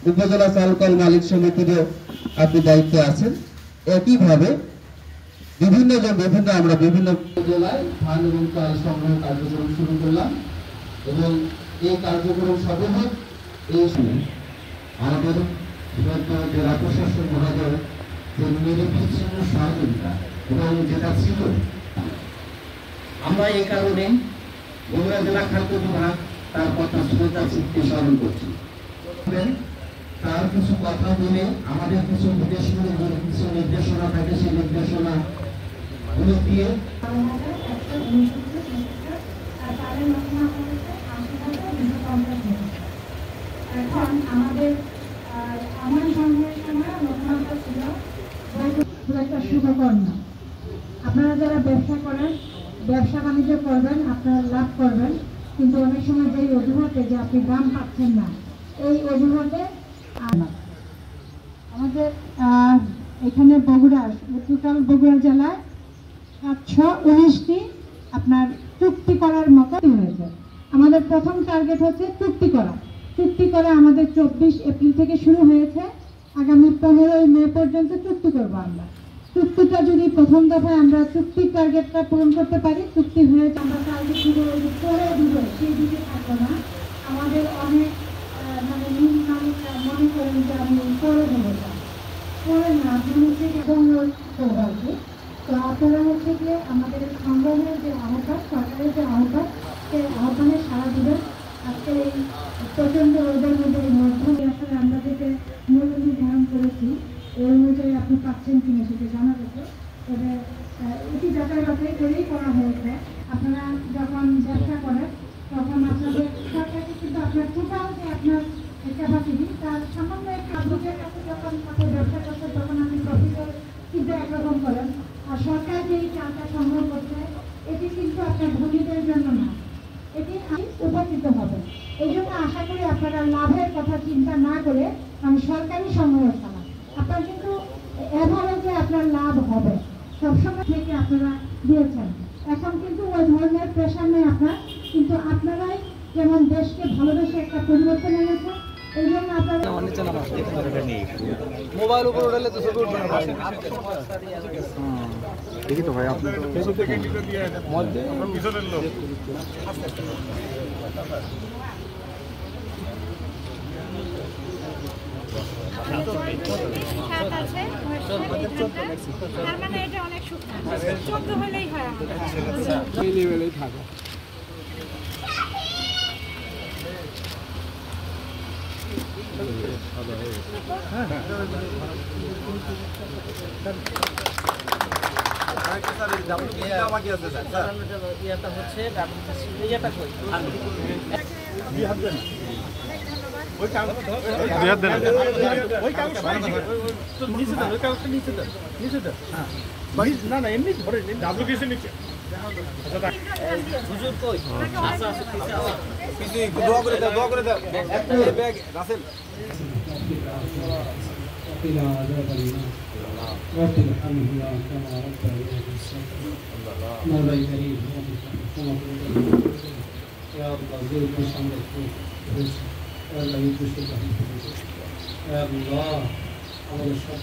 উপজেলা চালকল মালিক সমিতিরও আপনি দায়িত্বে আছেন। একইভাবে বিভিন্ন জেলায় ধান এবং চাল সংগ্রহ কার্যক্রম শুরু করলাম এবং এই কার্যক্রম সর্বমোট এই আমাদের জেলা প্রশাসন মহোদয় যে নিরপেক্ষ সহযোগিতা এবং যেটা ছিল, আমরা এই কারণে বগুড়া জেলা খাদ্য বিভাগ তার কথা শ্রদ্ধা চুক্তি স্মরণ করছি। তার কিছু কথা বলে আমাদের কিছু কিছু নির্দেশনা থাকে, সেই নির্দেশনা গুলো দিয়ে এখন আমাদের আমার সংগ্রহের সময় লক্ষ্যমাত্রা ছিল খুব একটা সুখকর না। আপনারা যারা ব্যবসা করেন, ব্যবসা বাণিজ্য করবেন, আপনারা লাভ করবেন, কিন্তু অনেক সময় যেই অজুহাতে যে আপনি দাম পাচ্ছেন না, এই অজুহাতে আমাদের এখানে টোটাল বগুড়া জেলায় 719টি আপনার চুক্তি করার মতো হয়েছে। আমাদের প্রথম টার্গেট হচ্ছে চুক্তি করা আমাদের 24 এপ্রিল থেকে শুরু হয়েছে। আগামী 15 মে পর্যন্ত চুক্তি করবো আমরা। চুক্তিটা যদি প্রথম দফায় আমরা চুক্তির টার্গেটটা পূরণ করতে পারি, চুক্তি হয়েছে আমরা কালকে পরে দিব, সেই দিকে থাকবো না। আমাদের অনেক মানে মনে করেন যে আমি পরে দেবো, পরে না, আপনি হচ্ছে সৌভাগ্য। তো আপনারা হচ্ছে যে আমাদের সংগ্রামের যে আহ্বান, সরকারের যে আহ্বান, সেই আহ্বানে সাড়া দিবেন। আজকে এই প্রচণ্ড রোদের মধ্যে আসলে আমরা যেটা মূল্য নির্ধারণ করেছি ওই অনুযায়ী আপনি পাচ্ছেন কিনা সেটা জানা যেত। তবে এটি যাচাই করেই করা হয়েছে। আপনারা যখন ব্যবসা করেন তখন আপনাদের সরকারকে কিন্তু আপনার টোটাল যে আপনার ক্যাপাসিটি তার সামান্য একটা লোকের কাছে যখন আপনি ব্যবসা করছেন তখন আপনি প্রফিটের কিন্তু একরকম করেন। আর সরকার যে এই চালটা সংগ্রহ করছে এটি কিন্তু আপনার ধনীদের জন্য না, এটি উপকৃত হবে। এই জন্য আশা করি আপনারা লাভের কথা চিন্তা না করে আমি সরকারি সংগ্রহ চালান, আপনার কিন্তু এভারেজে আপনার লাভ হবে। সবসময় থেকে আপনারা দিয়েছেন, এখন কিন্তু ওই ধরনের প্রেশার নেই আপনার, কিন্তু আপনারাই যেমন দেশকে ভালোবেসে একটা পরিবর্তন এনেছেন। এই জন্য আপনারা মোবাইল উপর উঠালে তো ছবি উঠবে না। দেখি তো ভাই আপনি না এমনি ধরে ডাব্লিউবিসি নিচে হুজুর কই আচ্ছা দোয়া করে দাও একটা ব্যাগ রাসেল رب ارحمهما كما ربياني صغيرا مولاي كريم يا الله زيد محمد يا الله يدوس يا الله আমাদের শত